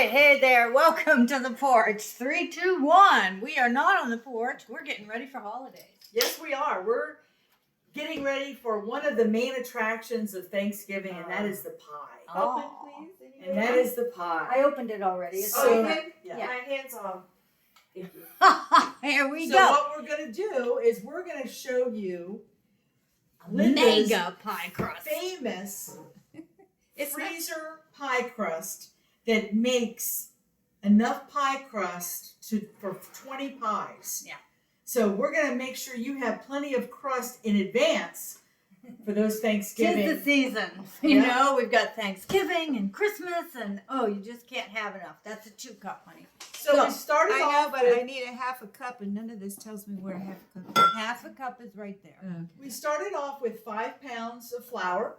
right, hey there, welcome to the porch. 3, 2, 1. We are not on the porch. We're getting ready for holidays. Yes, we are. We're getting ready for one of the main attractions of Thanksgiving, and that is the pie. Oh. Open, please. And that is the pie. I opened it already. It's Oh, you over. did? Yeah. My hands off. Here we So go. what we're going to do is we're going to show you Linda's Mega pie crust. famous It's not- freezer pie crust that makes enough pie crust for 20 pies. Yeah. So we're going to make sure you have plenty of crust in advance for those Thanksgiving. Tis the season. You Yeah. know, we've got Thanksgiving and Christmas, and oh, you just can't have enough. That's a 2-cup, honey. So we started I know, off but with, I need a half a cup, and none of this tells me where a half a cup is. Half a cup is right there. we started off with 5 pounds of flour,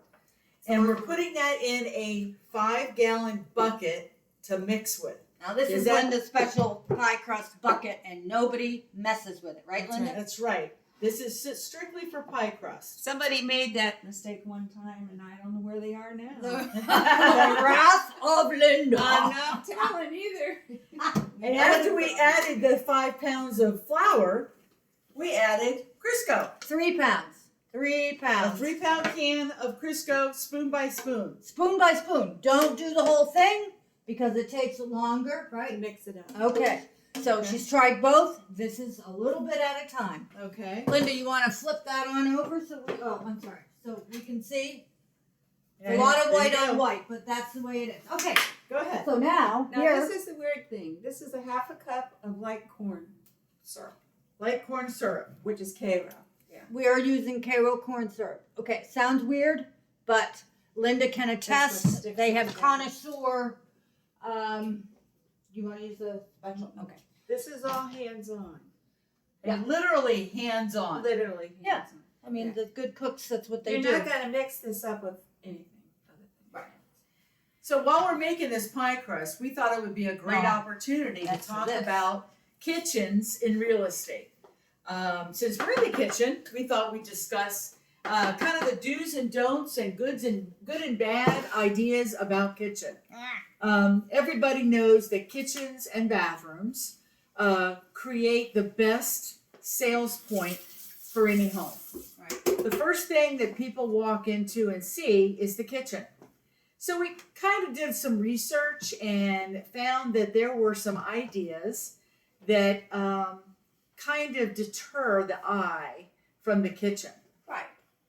and we're putting that in a 5-gallon bucket to mix with. Now, this Is is that- Linda's special pie crust bucket, and nobody messes with it, right, Linda? That's right. This is strictly for pie crust. Somebody made that mistake one time, and I don't know where they are now. The wrath of Linda. I'm not telling either. And after we added the 5 pounds of flour, we added Crisco. 3 pounds. 3 A pounds. 3-pound can of Crisco, spoon by spoon. Spoon by spoon. Don't do the whole thing because it takes longer, right? Mix it up. Okay. So Okay. she's tried both. This is a little bit at a time. Okay. Linda, you want to flip that on over so we, oh, I'm sorry. So we can see a And lot of there white you on go. white, but that's the way it is. Okay. Go ahead. So now, Now, here. this is the weird thing. This is a half a cup of light corn syrup, Light corn syrup. which is Karo. We are using Karo corn syrup. Okay, sounds weird, but Linda can what attest. sticks They have together. connoisseur. You want to use the special? Okay. This is all hands-on. And literally hands-on. Literally Yeah. hands-on. I mean, Yeah. the good cooks, that's what they You're do. not going to mix this up with anything other than Right. So while we're making this pie crust, we thought it would be a great No. opportunity to That's for talk this. about kitchens in real estate. Since we're in the kitchen, we thought we'd discuss kind of the do's and don'ts and good and bad ideas about kitchen. Everybody knows that kitchens and bathrooms create the best sales point for any home. Right. The first thing that people walk into and see is the kitchen. So we kind of did some research and found that there were some ideas that kind of deter the eye from the kitchen. Right.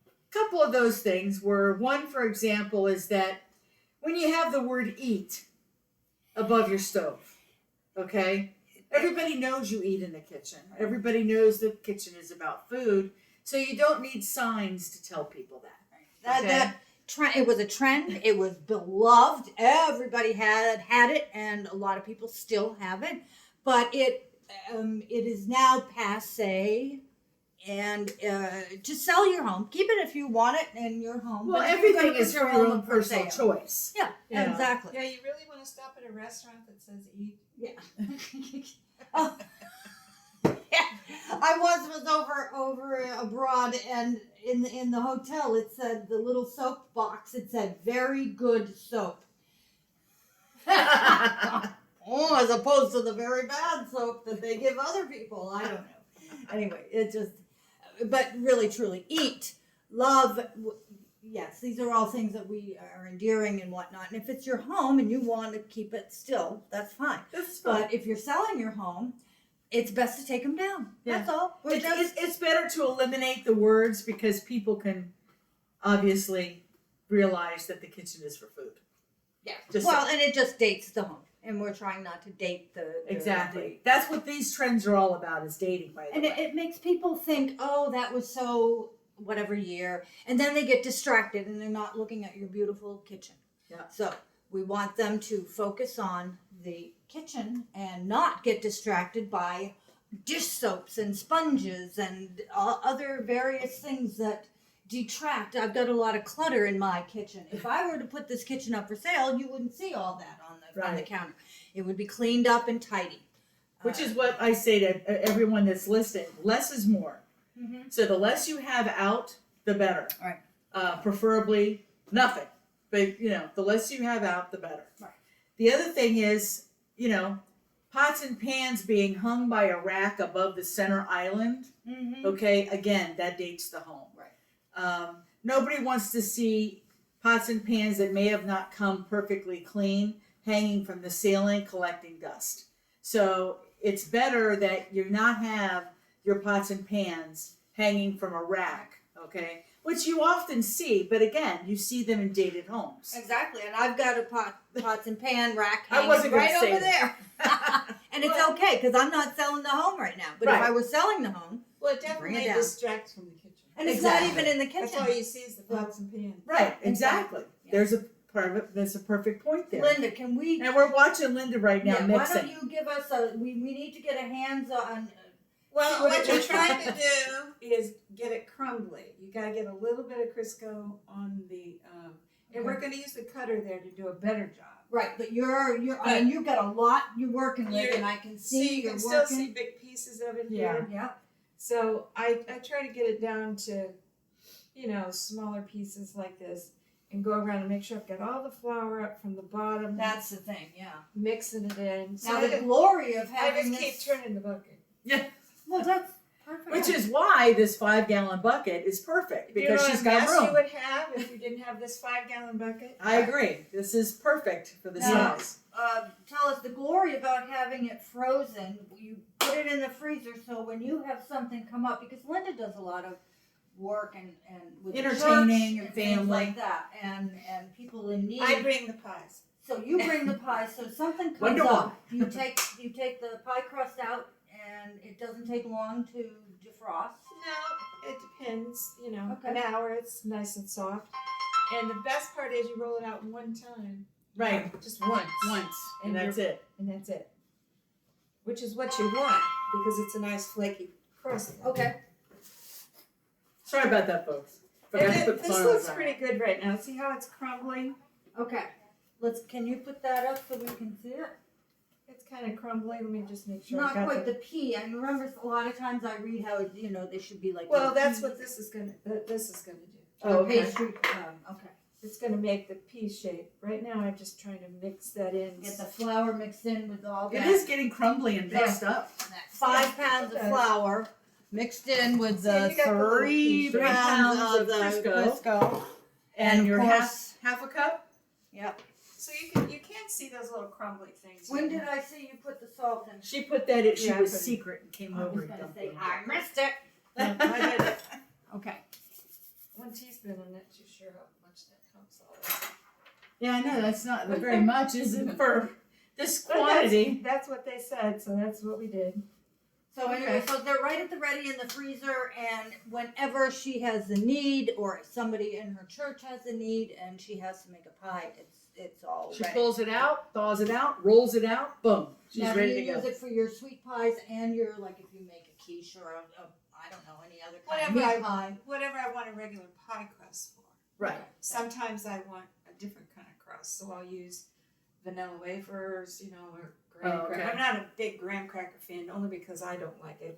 A couple of those things were, one, for example, is that when you have the word eat above your stove, okay? Everybody knows you eat in the kitchen. Everybody knows the kitchen is about food, so you don't need signs to tell people that. Okay. It was a trend. It was beloved. Everybody had it, and a lot of people still have it. But it is now passé. And to sell your home, keep it if you want it in your home. Well, but if you're everything gonna is put for your own for personal sale. choice. Yeah, Yeah. exactly. Yeah, you really want to stop at a restaurant that says eat? Yeah. Oh. Yeah. I once was over abroad, and in the hotel it said, the little soap box, it said very good soap. Oh, as opposed to the very bad soap that they give other people. I don't know. Anyway, it just, but really truly, eat, love. Yes, these are all things that we are endearing and whatnot. And if it's your home and you want to keep it still, that's fine. That's fine. But if you're selling your home, it's best to take them down. Yeah. That's all. We're just, It's better to eliminate the words because people can obviously realize that the kitchen is for food. yeah. Just Well, and it just dates the home. And we're trying not to date the Exactly. That's what these trends are all about, is dating, by the And way. it makes people think, oh, that was so whatever year. And then they get distracted and they're not looking at your beautiful kitchen. Yeah. So we want them to focus on the kitchen and not get distracted by dish soaps and sponges and other various things that detract. I've got a lot of clutter in my kitchen. If I were to put this kitchen up for sale, you wouldn't see all that on the Right. counter. It would be cleaned up and tidy. Which is what I say to everyone that's listening. Less is more. Mhm. So the less you have out, the better. Right. Preferably nothing. But, the less you have out, the better. Right. The other thing is, pots and pans being hung by a rack above the center island. Mm-hmm. Okay, again, that dates the home. Right. Nobody wants to see pots and pans that may have not come perfectly clean hanging from the ceiling collecting dust. So it's better that you not have your pots and pans hanging from a rack, okay? Which you often see, but again, you see them in dated homes. Exactly, and I've got a pots and pan rack I hanging wasn't gonna right say over that. there. And it's okay, because I'm not selling the home right now. But Right. if I was selling the home, Well, it Bring definitely it down. distracts from the kitchen. and it's Exactly. not even in the That's kitchen. all you see is the pots and pans. Right, exactly. Yeah. There's a perfect point there. Linda, can we? And we're watching Linda right now Yeah, why mixing. don't you give us we need to get a hands-on. Well, What what it you're looks trying like. to do is get it crumbly. You gotta get a little bit of Crisco on the, and we're gonna use the cutter there to do a better job. Right, but I mean, you've got a lot you're working with, You're- and I can See, see you you're can still see working. big pieces of it Yeah. here. Yep. So I try to get it down to, smaller pieces like this and go around and make sure I've got all the flour up from the bottom. That's the thing. Yeah. Mixing it in. So Now I the glory of just having keep this. turning the bucket. Yeah. Well, that's perfect. Which is why this 5-gallon bucket is perfect, Do you because know she's what got mess room. you would have if you didn't have this 5-gallon bucket? I agree. This is perfect for the Now, size. tell us the glory about having it frozen. You put it in the freezer, so when you have something come up, because Linda does a lot of work and with the Entertaining church and things family. like that, and people in need. I bring the pies. So you bring the pie. So something comes Wonder up. You take the pie crust out, and it doesn't take long to defrost. No, it depends. Okay. An hour, it's nice and soft. And the best part is you roll it out one time. Right. Just once. Once. And And that's it. And that's it. Which is what you want because it's a nice flaky crust. Okay. Sorry about that, folks. Forgot to And put the this flour looks on. pretty good right now. See how it's crumbling? Okay. Can you put that up so we can see it? It's kind of crumbly. Let me just make sure. Not I've got quite the pea. I remember a lot of times I read how they should be like. Well, little that's peas. what this is gonna. This is gonna do. Oh, okay. Pastry. Okay. It's gonna make the pea shape. Right now, I'm just trying to mix that in. Get the flour mixed in with all It that. is getting crumbly and mixed up. that 5 Yeah, pounds it of does. flour mixed in with See, the you got the little 3 piece. pounds 3 of the Crisco. Crisco. And of your course- half a cup? Yep. So you can't see those little crumbly things. When did I see you put the salt in? She put that in. She Yeah, I was put it- secret and came I over was and gonna dumped say it. I missed it. No, I did it. Okay. 1 teaspoon. I'm not too sure how much that helps all that. Yeah, I know that's not very much, is it, for this But quantity? That's what they said, so that's what we did. So anyway, so they're right at the ready in the freezer, and whenever she has the need, or somebody in her church has the need, and she has to make a pie, it's all She ready. pulls it out, thaws it out, rolls it out, boom, she's Now, ready do to you go. use it for your sweet pies and your, like, if you make a quiche or I don't know, any other kind of Whatever meat pie? Whatever I want a regular pie crust for. Right. Sometimes I want a different kind of crust, so I'll use vanilla wafers, or graham Oh, okay. cracker. I'm not a big graham cracker fan, only because I don't like it.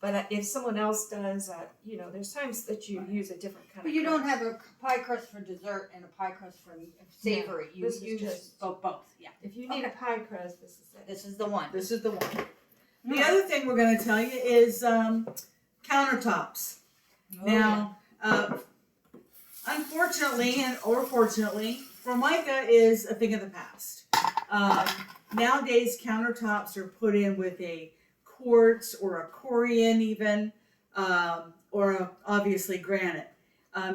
But if someone else does, there's times that you use a different kind But of you don't crust. have a pie crust for dessert and a pie crust for savory. You this is use just- both. Yeah. If you need a pie crust, this is it. This is the one. This is the one. The Alright. other thing we're going to tell you is countertops. Oh, Now, unfortunately or fortunately, Formica is a thing of the past. Nowadays, countertops are put in with a quartz or a corian even, or obviously granite.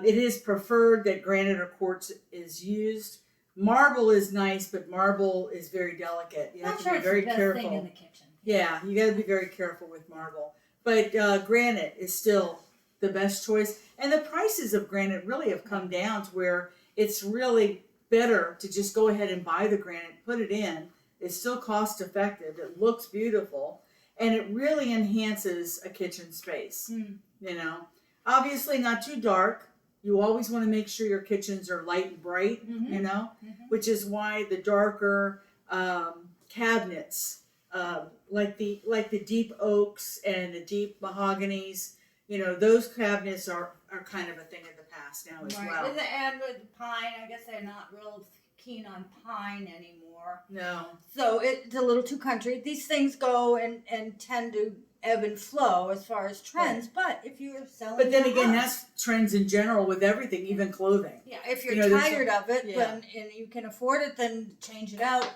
It is preferred that granite or quartz is used. Marble is nice, but marble is very delicate. You I'm have not to sure be it's very the best careful. thing in the kitchen. Yeah, you got to be very careful with marble. But granite is still the best choice. And the prices of granite really have come down to where it's really better to just go ahead and buy the granite, put it in. It's still cost effective. It looks beautiful. And it really enhances a kitchen space. Obviously not too dark. You always want to make sure your kitchens are light and bright, Mhm. which is why the darker cabinets, like the deep oaks and the deep mahoganies, those cabinets are kind of a thing of the past now as well. And with pine, I guess they're not real keen on pine anymore. No. So it's a little too country. These things go and tend to ebb and flow as far as trends. But if you're selling, But then your again, house, that's trends in general with everything, even clothing. yeah. If you're you know, there's tired of it, yeah. then and you can afford it, then change it out.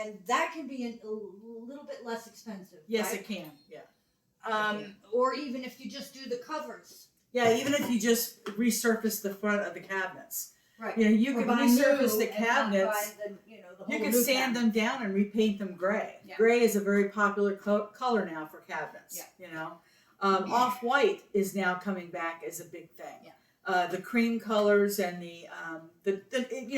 And that can be a little bit less expensive. Yes, right? it can. Yeah. Or even if you just do the covers. Yeah, even if you just resurface the front of the cabinets. Right. You know, you Or could buy resurface new the and not cabinets. buy the, the You whole could new sand cabinet. them down and repaint them gray. Yeah. Gray is a very popular color now for cabinets. Yeah. You know, off-white is now coming back as a big thing. Yeah. The cream colors and the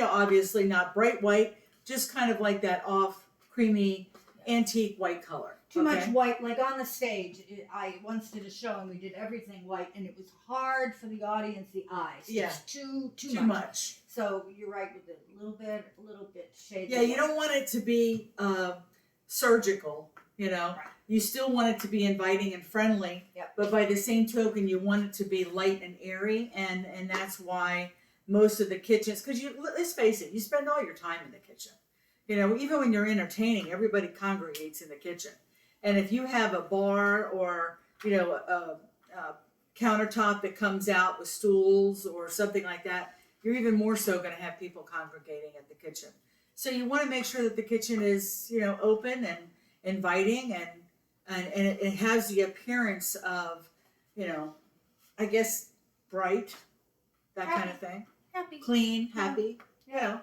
obviously not bright white, just kind of like that off creamy antique white color. Too much white, like on the stage. I once did a show and we did everything white, and it was hard for the audience, the eyes. Yeah. It's too Too much. So you're right with it. A little bit shades. Yeah, you don't want it to be surgical. You know, Right. you still want it to be inviting and friendly. Yep. But by the same token, you want it to be light and airy, and that's why most of the kitchens, because let's face it, you spend all your time in the kitchen. You know, even when you're entertaining, everybody congregates in the kitchen. And if you have a bar or a countertop that comes out with stools or something like that, you're even more so going to have people congregating at the kitchen. So you want to make sure that the kitchen is open and inviting and it has the appearance of I guess bright, that kind of thing, happy. clean, happy. Yeah.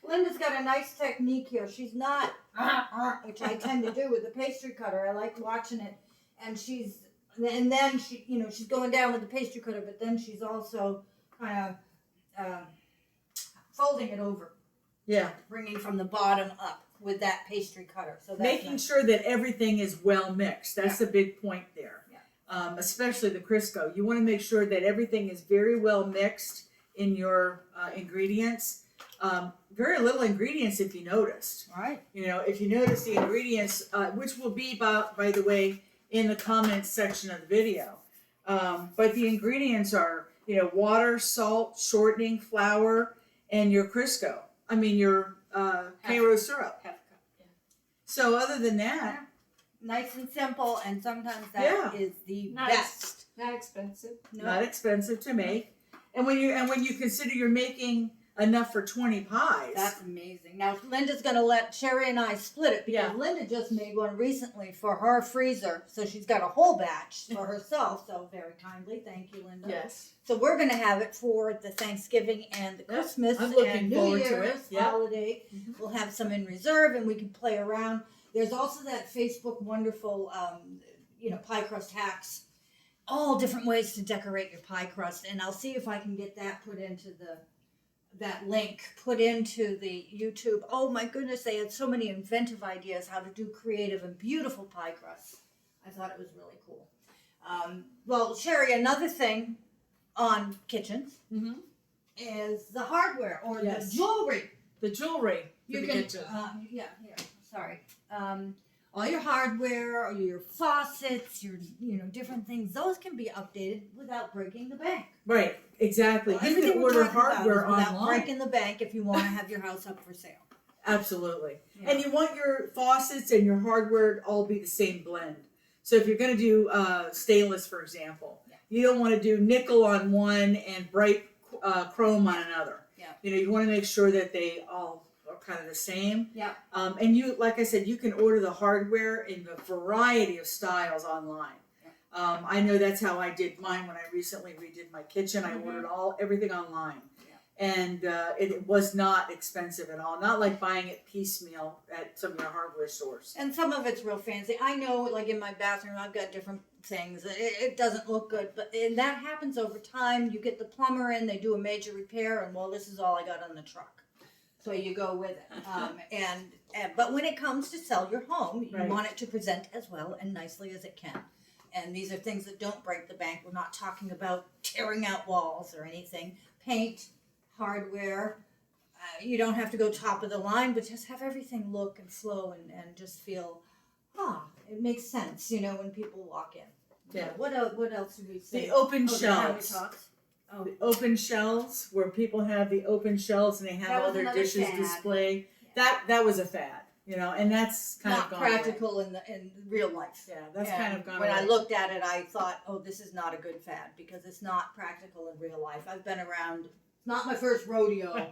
Linda's got a nice technique here. She's not, which I tend to do with the pastry cutter. I like watching it, and then she's going down with the pastry cutter, but then she's also kind of folding it over. Yeah. Bringing from the bottom up with that pastry cutter. So that's making nice. sure that everything is well mixed. That's Yeah. the big point there. Yeah. Especially the Crisco. You want to make sure that everything is very well mixed in your ingredients. Very little ingredients if you noticed. Right. If you notice the ingredients, which will be, by the way, in the comments section of the video. But the ingredients are, water, salt, shortening, flour, and your Crisco. I mean, your Karo syrup. Half cup. Yeah. So other than that, Nice and simple, and sometimes that is the Nice. best. Not expensive. No. not expensive to make. And when you consider you're making enough for 20 pies. That's amazing. Now Linda's gonna let Sherry and I split it because Yeah. Linda just made one recently for her freezer, so she's got a whole batch for herself. So very kindly, thank you, Linda. Yes. So we're gonna have it for the Thanksgiving and the Yep. Christmas I'm looking and New forward to Year's it. Yep. holiday. Mhm. We'll have some in reserve, and we can play around. There's also that Facebook wonderful, pie crust hacks. All different ways to decorate your pie crust, and I'll see if I can get that put into that link put into the YouTube. Oh my goodness, they had so many inventive ideas how to do creative and beautiful pie crusts. I thought it was really cool. Well, Sherry, another thing on kitchens Mm-hmm. is the hardware or Yes. the jewelry. The jewelry for You the can, kitchen. here, sorry. All your hardware, or your faucets, your different things, those can be updated without breaking the bank. Right, exactly. Well, You everything can we're order talking about hardware is without online. breaking the bank if you want to have your house up for sale. Absolutely. Yeah. And you want your faucets and your hardware to all be the same blend. So if you're going to do stainless, for example, you don't want to do nickel on one and bright chrome on another. Yeah. You want to make sure that they all are kind of the same. Yeah. And you, like I said, you can order the hardware in a variety of styles online. Yeah. I know that's how I did mine when I recently redid my kitchen. I Mhm. ordered everything online. Yeah. And it was not expensive at all. Not like buying it piecemeal at some of your hardware stores. And some of it's real fancy. I know, like in my bathroom, I've got different things. It doesn't look good, and that happens over time. You get the plumber in, they do a major repair, and well, this is all I got on the truck. So you go with it. But when it comes to sell your home, you Right. want it to present as well and nicely as it can. And these are things that don't break the bank. We're not talking about tearing out walls or anything. Paint, hardware. You don't have to go top of the line, but just have everything look and flow and just feel, it makes sense, when people walk in. Yeah. What else did we say? The open Oh, the shelves. countertops. Oh. The open shelves, where people have the open shelves and they have That all was their another dishes fad. displayed. Yeah. That was a fad, and that's kind Not of gone away. practical in real life. Yeah, that's And kind of gone when away. I looked at it, I thought, oh, this is not a good fad because it's not practical in real life. I've been around. It's not my first rodeo.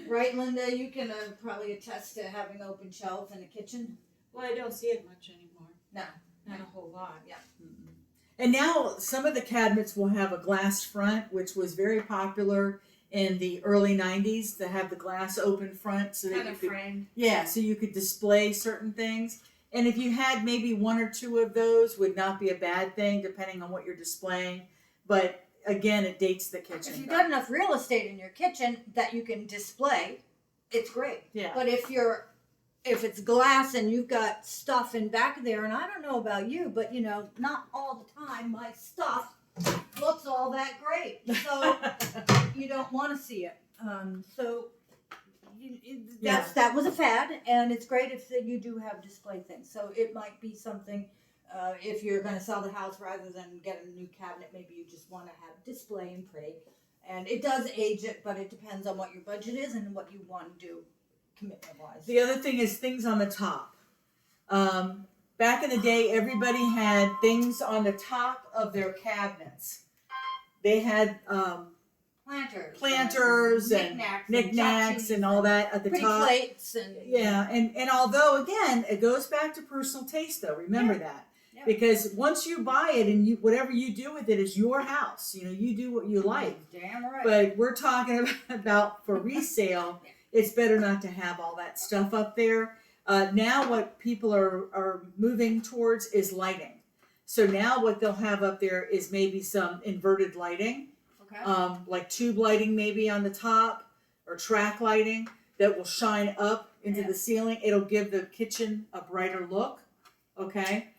Right, Linda? You can probably attest to having open shelves in a kitchen. Well, I don't see it much anymore. No. Not a whole lot. Yeah. And now some of the cabinets will have a glass front, which was very popular in the early 90s to have the glass open front so that Kind you of could, framed. yeah, so you could display certain things. And if you had maybe one or two of those, would not be a bad thing depending on what you're displaying. But again, it dates the kitchen. If you've got enough real estate in your kitchen that you can display, it's great. Yeah. But if it's glass and you've got stuff in back there, and I don't know about you, but not all the time my stuff looks all that great. So you don't want to see it. That was a fad, and it's great if you do have display things. So it might be something. If you're going to sell the house rather than get a new cabinet, maybe you just want to have display and pretty. And it does age it, but it depends on what your budget is and what you want to do commitment-wise. The other thing is things on the top. Back in the day, everybody had things on the top of their cabinets. They had planters and knickknacks and all that at the pretty top. Plates and Yeah, and although again, it goes back to personal taste though. Remember that. Yeah. Because once you buy it and whatever you do with it is your house. You do what you like. Damn right. But we're talking about for resale, it's better not to have all that stuff up there. Now what people are moving towards is lighting. So now what they'll have up there is maybe some inverted lighting. Okay. Like tube lighting maybe on the top or track lighting that will shine up into the ceiling. It'll give the kitchen a brighter look. Okay.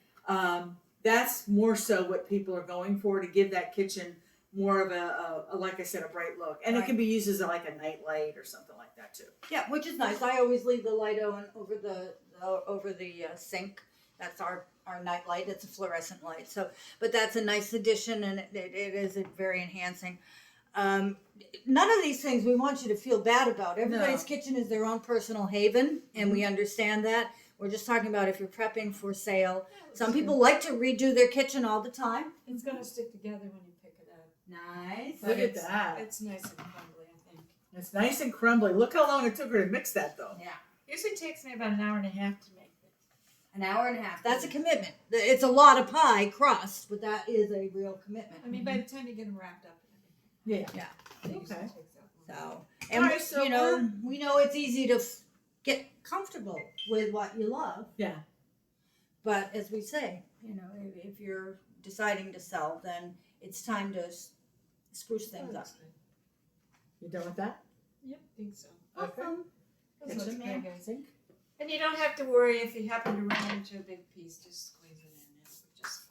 That's more so what people are going for, to give that kitchen more of a like I said, a bright look. And it can be used as like a night light or something like that too. Yeah, which is nice. I always leave the light on over the sink. That's our night light. It's a fluorescent light. So, but that's a nice addition, and it is very enhancing. None of these things we want you to feel bad about. Everybody's kitchen is their own personal haven, and we understand that. We're just talking about if you're prepping for sale. Some people like to redo their kitchen all the time. It's going to stick together when you pick it up. Nice. Look at that. It's nice and crumbly, I think. It's nice and crumbly. Look how long it took her to mix that though. Yeah. Usually takes me about an hour and a half to make this. An hour and a half. That's a commitment. It's a lot of pie crust, but that is a real commitment. I mean, by the time you get them wrapped up and everything. Yeah. Yeah. It usually Okay. takes that long. So, and Alright, so we know it's easy to get comfortable with what you love. Yeah. But as we say, if you're deciding to sell, then it's time to spruce things up. You done with that? Yep, I think so. Awesome. Those look Kitchen pretty there. good. And you don't have to worry if you happen to run into a big piece, just squeeze it in. It's just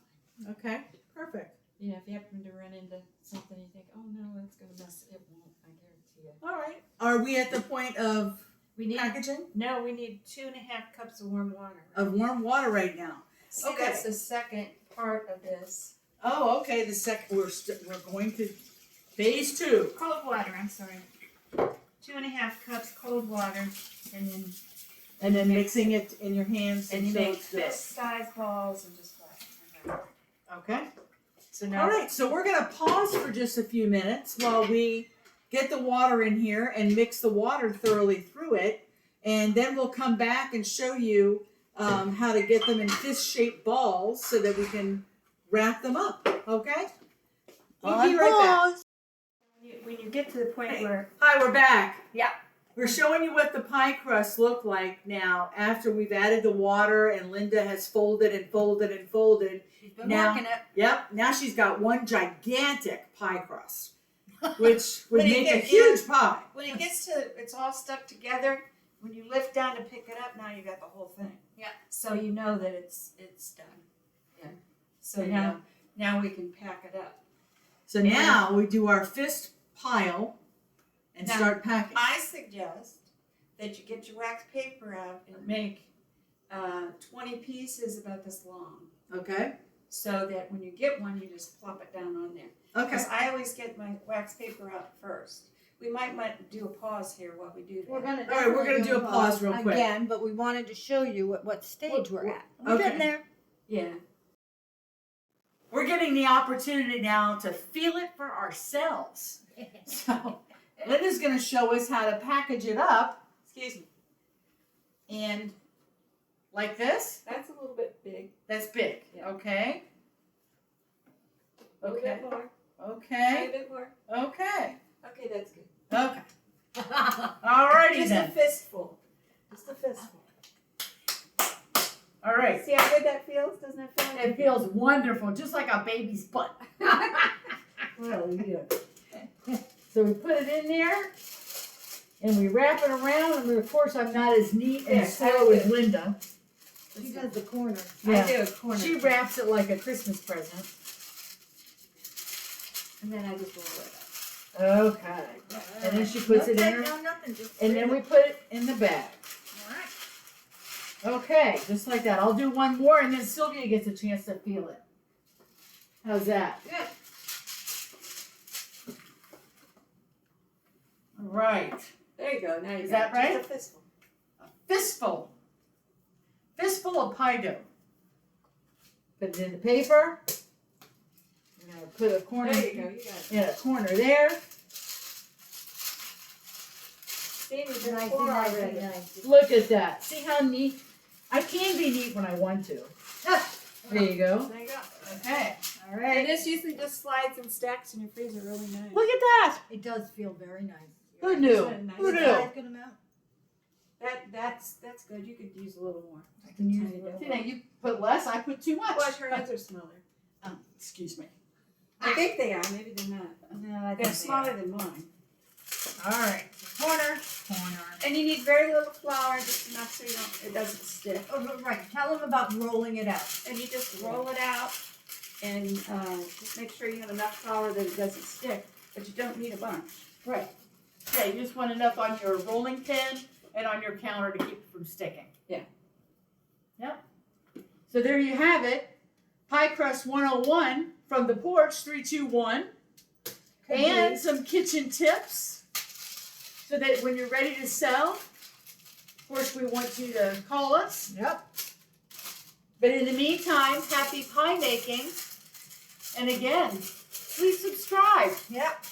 fine. Okay. Perfect. If you happen to run into something you think, oh no, it's going to mess it, won't, I guarantee it. All right. Are we at the point of We need, packaging? no, we need 2.5 cups of warm water. Of warm water right now. See, okay. that's the second part of this. Oh, okay. The second we're going to phase 2. Cold water, I'm sorry. 2.5 cups cold water, and then Mixing it in your hands and you until make it's good. fist-sized balls and just flatten them out. Okay. So now, All right. So we're gonna pause for just a few minutes while we get the water in here and mix the water thoroughly through it, and then we'll come back and show you how to get them in fist-shaped balls so that we can wrap them up. Okay. We'll be right back. when you get to the point where Hi, we're back. Yeah. We're showing you what the pie crust looked like now after we've added the water and Linda has folded and folded and folded. She's been Now- working it. Yep, now she's got one gigantic pie crust, which would When you make a get- huge pie. when it gets to it's all stuck together, when you lift down to pick it up, now you got the whole thing. Yeah. So you know that it's done. Yeah. So There you now we can pack it up. So now we do our fist pile and Now, start packing. I suggest that you get your wax paper out and make 20 pieces about this long. Okay. so that when you get one, you just plop it down on there. Okay. Because I always get my wax paper out first. We might want to do a pause here while we do that. We're gonna All right, we're gonna do a pause real quick. again, but we wanted to show you at what stage we're at. We're Okay. getting there. Yeah. We're getting the opportunity now to feel it for ourselves. So Linda's going to show us how to package it up. Excuse me. And like this. That's a little bit big. That's big. Yeah. Okay. A little Okay. bit more. Okay. A bit more. Okay. Okay, that's good. Okay. Alrighty Just then. a fistful. Just a fistful. All right. See how good that feels? Doesn't it feel like It feels wonderful, just like a baby's butt. really good? So we put it in there, and we wrap it around, and of course I'm not as neat and Yeah, slow I as do. Linda. She does the corner. Yeah. I do a corner. She wraps it like a Christmas present. And then I just roll it up. Okay. And then she puts it in her, No, nothing, just and then we put it in the bag. All right. Okay, just like that. I'll do one more, and then Sylvia gets a chance to feel it. How's that? Good. All right. There you go. Now you Is got that right? Just a fistful. Fistful. Fistful of pie dough. Put it in the paper. I'm gonna put a corner. There you go. You got it. Yeah, a corner there. See, we've been Nice, four nice, already. nice. Look at that. See how neat? I can be neat when I want to. There you go. There you go. Okay. All And right. this usually just slides and stacks in your freezer really nice. Look at that. It does feel very nice. Who knew? Isn't it nice? Who Is the knew? size good amount? That's good. You could use a little more. I can use Tiny a little. bit. See, now you put less, I put too much. Watch, her hands are smaller. Excuse me. I think they are. Maybe they're not. No, I think They're they smaller are. than mine. All right. Corner. Corner. And you need very little flour, just enough so it doesn't stick. Oh, right. Tell them about rolling it out. And you just roll it out and just make sure you have enough flour that it doesn't stick. But you don't need a bunch. Right. Yeah, you just want enough on your rolling pin and on your counter to keep it from sticking. Yeah. Yep. So there you have it. Pie Crust 101 from the porch 321. And some kitchen tips so that when you're ready to sell, of course we want you to call us. Yep. But in the meantime, happy pie making. And again, please subscribe Yep.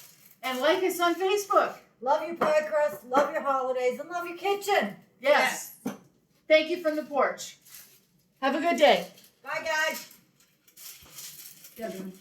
and like us on Facebook. Love your pie crust, love your holidays, and love your kitchen. Yes. Thank you from the porch. Have a good day. Bye, guys. Good one.